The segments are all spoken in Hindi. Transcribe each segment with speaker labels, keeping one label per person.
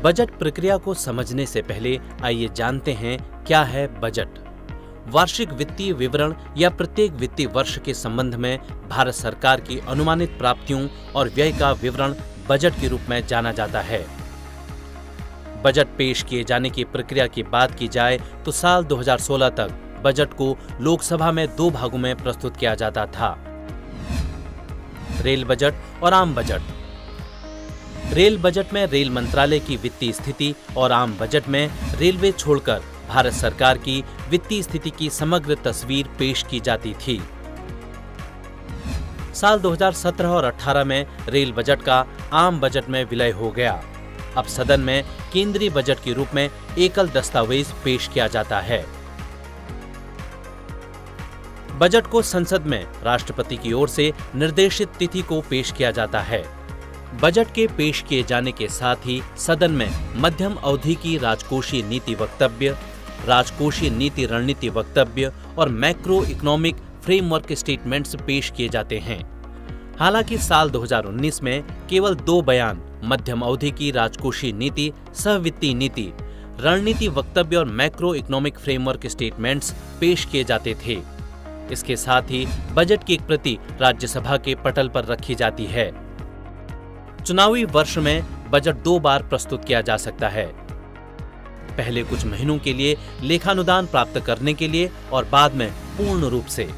Speaker 1: बजट प्रक्रिया को समझने से पहले आइए जानते हैं क्या है बजट। वार्षिक वित्तीय विवरण या प्रत्येक वित्तीय वर्ष के संबंध में भारत सरकार की अनुमानित प्राप्तियों और व्यय का विवरण बजट के रूप में जाना जाता है। बजट पेश किए जाने की प्रक्रिया की बात की जाए तो साल 2016 तक बजट को लोकसभा में 2 भागों में प्रस्तुत किया जाता था, रेल बजट और आम बजट। रेल बजट में रेल मंत्रालय की वित्तीय स्थिति और आम बजट में रेलवे छोड़कर भारत सरकार की वित्तीय स्थिति की समग्र तस्वीर पेश की जाती थी। साल 2017 और 18 में रेल बजट का आम बजट में विलय हो गया। अब सदन में केंद्रीय बजट के रूप में एकल दस्तावेज पेश किया जाता है। बजट को संसद में राष्ट्रपति की ओर से निर्देशित तिथि को पेश किया जाता है। बजट के पेश किए जाने के साथ ही सदन में मध्यम अवधि की राजकोषीय नीति वक्तव्य, राजकोषीय नीति रणनीति वक्तव्य और मैक्रो इकोनॉमिक फ्रेमवर्क स्टेटमेंट्स पेश किए जाते हैं। हालांकि साल 2019 में केवल 2 बयान मध्यम अवधि की राजकोषीय नीति, सहवित्तीय नीति, रणनीति वक्तव्य और मैक्रो इकोनॉमिक फ्रेमवर्क स्टेटमेंट्स पेश किए जाते थे। इसके साथ ही बजट की एक प्रति राज्यसभा के पटल पर रखी जाती है। चुनावी वर्ष में बजट 2 बार प्रस्तुत किया जा सकता है, पहले कुछ महीनों के लिए लेखानुदान प्राप्त करने के लिए और बाद में पूर्ण रूप से।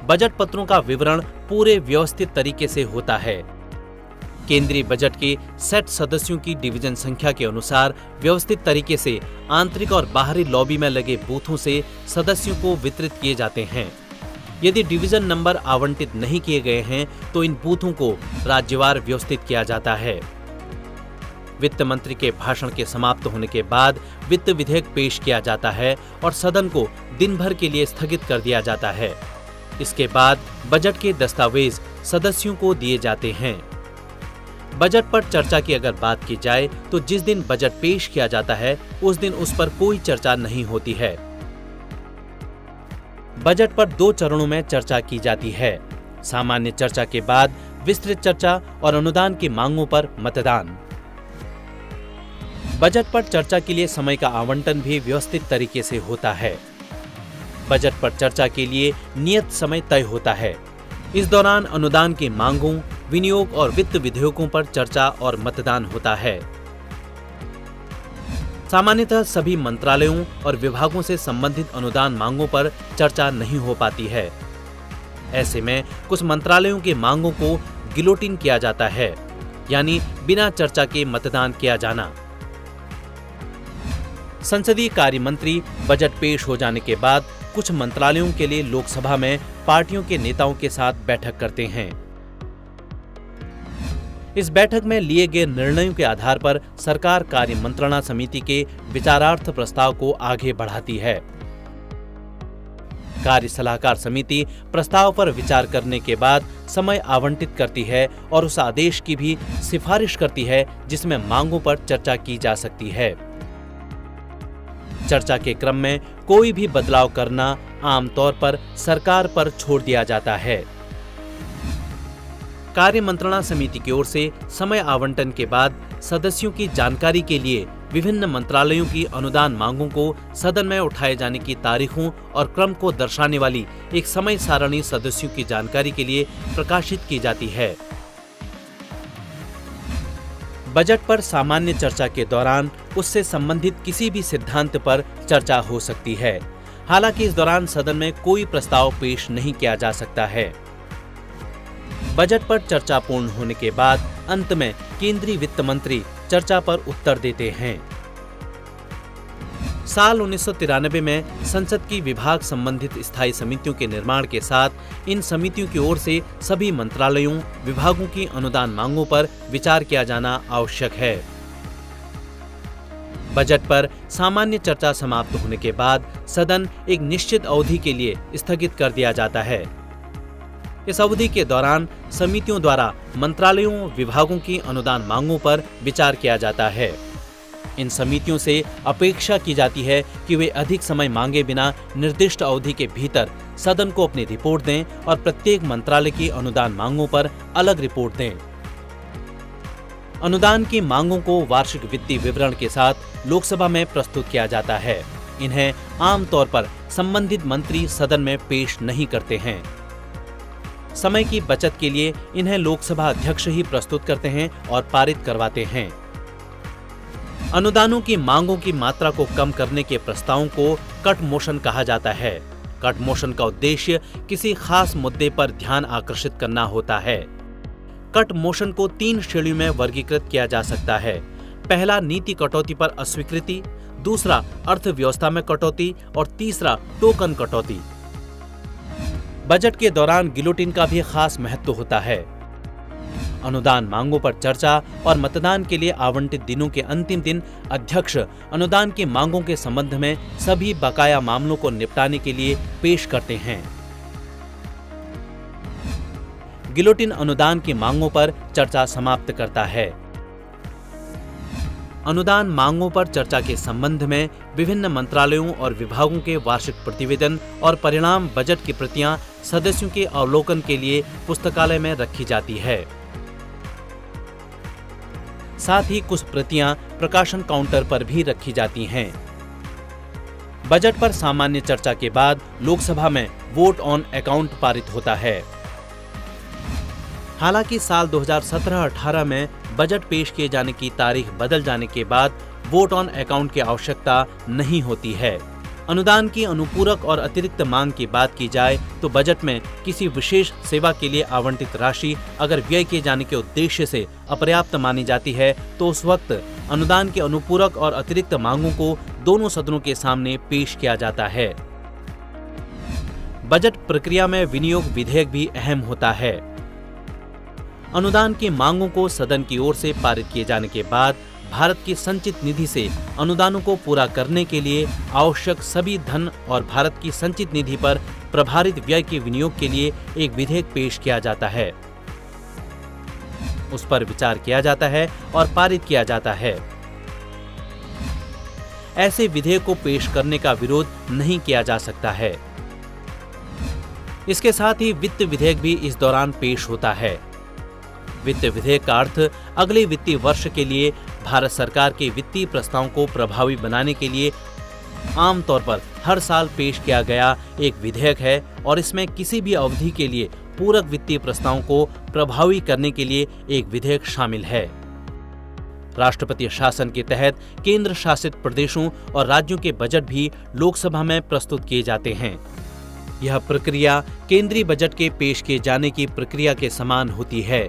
Speaker 1: बजट पत्रों का विवरण पूरे व्यवस्थित तरीके से होता है। केंद्रीय बजट के सेट सदस्यों की डिवीजन संख्या के अनुसार व्यवस्थित तरीके से आंतरिक और बाहरी लॉबी में लगे बूथों से सदस्यों को वितरित किए जाते हैं। यदि डिवीजन नंबर आवंटित नहीं किए गए हैं तो इन बूथों को राज्यवार व्यवस्थित किया जाता है। वित्त मंत्री के भाषण के समाप्त होने के बाद वित्त विधेयक पेश किया जाता है और सदन को दिन भर के लिए स्थगित कर दिया जाता है। इसके बाद बजट के दस्तावेज सदस्यों को दिए जाते हैं। बजट पर चर्चा की अगर बात की जाए तो जिस दिन बजट पेश किया जाता है उस दिन उस पर कोई चर्चा नहीं होती है। बजट पर 2 चरणों में चर्चा की जाती है। सामान्य चर्चा के बाद विस्तृत चर्चा और अनुदान की मांगों पर मतदान। बजट पर चर्चा के लिए समय का आवंटन भी व्यवस्थित तरीके से होता है। बजट पर चर्चा के लिए नियत समय तय होता है। इस दौरान अनुदान की मांगों, विनियोग और वित्त विधेयकों पर चर्चा और मतदान होता है। सामान्यतः सभी मंत्रालयों और विभागों से संबंधित अनुदान मांगों पर चर्चा नहीं हो पाती है। ऐसे में कुछ मंत्रालयों के मांगों को गिलोटिन किया जाता है, यानी बिना चर्चा के मतदान किया जाना। संसदीय कार्य मंत्री बजट पेश हो जाने के बाद कुछ मंत्रालयों के लिए लोकसभा में पार्टियों के नेताओं के साथ बैठक करते हैं। इस बैठक में लिए गए निर्णयों के आधार पर सरकार कार्य मंत्रणा समिति के विचारार्थ प्रस्ताव को आगे बढ़ाती है। कार्य सलाहकार समिति प्रस्ताव पर विचार करने के बाद समय आवंटित करती है और उस आदेश की भी सिफारिश करती है जिसमें मांगों पर चर्चा की जा सकती है। चर्चा के क्रम में कोई भी बदलाव करना आमतौर पर सरकार पर छोड़ दिया जाता है। कार्य मंत्रणा समिति की ओर से समय आवंटन के बाद सदस्यों की जानकारी के लिए विभिन्न मंत्रालयों की अनुदान मांगों को सदन में उठाए जाने की तारीखों और क्रम को दर्शाने वाली एक समय सारणी सदस्यों की जानकारी के लिए प्रकाशित की जाती है। बजट पर सामान्य चर्चा के दौरान उससे संबंधित किसी भी सिद्धांत पर चर्चा हो सकती है। हालांकि इस दौरान सदन में कोई प्रस्ताव पेश नहीं किया जा सकता है। बजट पर चर्चा पूर्ण होने के बाद अंत में केंद्रीय वित्त मंत्री चर्चा पर उत्तर देते हैं। साल 1993 में संसद की विभाग संबंधित स्थायी समितियों के निर्माण के साथ इन समितियों की ओर से सभी मंत्रालयों, विभागों की अनुदान मांगों पर विचार किया जाना आवश्यक है। बजट पर सामान्य चर्चा समाप्त होने के बाद सदन एक निश्चित अवधि के लिए स्थगित कर दिया जाता है। इस अवधि के दौरान समितियों द्वारा मंत्रालयों, विभागों की अनुदान मांगों पर विचार किया जाता है। इन समितियों से अपेक्षा की जाती है कि वे अधिक समय मांगे बिना निर्दिष्ट अवधि के भीतर सदन को अपनी रिपोर्ट दें और प्रत्येक मंत्रालय की अनुदान मांगों पर अलग रिपोर्ट दें। अनुदान की मांगों को वार्षिक वित्तीय विवरण के साथ लोकसभा में प्रस्तुत किया जाता है। इन्हें आमतौर पर संबंधित मंत्री सदन में पेश नहीं करते हैं। समय की बचत के लिए इन्हें लोकसभा अध्यक्ष ही प्रस्तुत करते हैं और पारित करवाते हैं। अनुदानों की मांगों की मात्रा को कम करने के प्रस्तावों को कट मोशन कहा जाता है। कट मोशन का उद्देश्य किसी खास मुद्दे पर ध्यान आकर्षित करना होता है। कट मोशन को 3 श्रेणियों में वर्गीकृत किया जा सकता है। पहला, नीति कटौती पर अस्वीकृति, दूसरा, अर्थव्यवस्था में कटौती और तीसरा, टोकन कटौती। बजट के दौरान गिलोटिन का भी खास महत्व होता है। अनुदान मांगों पर चर्चा और मतदान के लिए आवंटित दिनों के अंतिम दिन अध्यक्ष अनुदान की मांगों के संबंध में सभी बकाया मामलों को निपटाने के लिए पेश करते हैं। गिलोटिन अनुदान की मांगों पर चर्चा समाप्त करता है। अनुदान मांगों पर चर्चा के संबंध में विभिन्न मंत्रालयों और विभागों के वार्षिक प्रतिवेदन और परिणाम बजट की प्रतियां सदस्यों के अवलोकन के लिए पुस्तकालय में रखी जाती है। साथ ही कुछ प्रतियां प्रकाशन काउंटर पर भी रखी जाती हैं। बजट पर सामान्य चर्चा के बाद लोकसभा में वोट ऑन अकाउंट पारित होता है। हालांकि साल 2017-18 में बजट पेश किए जाने की तारीख बदल जाने के बाद वोट ऑन अकाउंट की आवश्यकता नहीं होती है। अनुदान की अनुपूरक और अतिरिक्त मांग की बात की जाए तो बजट में किसी विशेष सेवा के लिए आवंटित राशि अगर व्यय किए जाने के उद्देश्य से अपर्याप्त मानी जाती है तो उस वक्त अनुदान की अनुपूरक और अतिरिक्त मांगों को दोनों सदनों के सामने पेश किया जाता है। बजट प्रक्रिया में विनियोग विधेयक भी अहम होता है। अनुदान की मांगों को सदन की ओर से पारित किए जाने के बाद भारत की संचित निधि से अनुदानों को पूरा करने के लिए आवश्यक सभी धन और भारत की संचित निधि पर प्रभारित व्यय के विनियोग के लिए एक विधेयक पेश किया जाता है। उस पर विचार किया जाता है और पारित किया जाता है। ऐसे विधेयक को पेश करने का विरोध नहीं किया जा सकता है। इसके साथ ही वित्त विधेयक भी इस दौरान पेश होता है। वित्त विधेयक का अर्थ अगले वित्तीय वर्ष के लिए भारत सरकार के वित्तीय प्रस्तावों को प्रभावी बनाने के लिए आमतौर पर हर साल पेश किया गया एक विधेयक है और इसमें किसी भी अवधि के लिए पूरक वित्तीय प्रस्तावों को प्रभावी करने के लिए एक विधेयक शामिल है। राष्ट्रपति शासन के तहत केंद्र शासित प्रदेशों और राज्यों के बजट भी लोकसभा में प्रस्तुत किए जाते हैं। यह प्रक्रिया केंद्रीय बजट के पेश किए जाने की प्रक्रिया के समान होती है।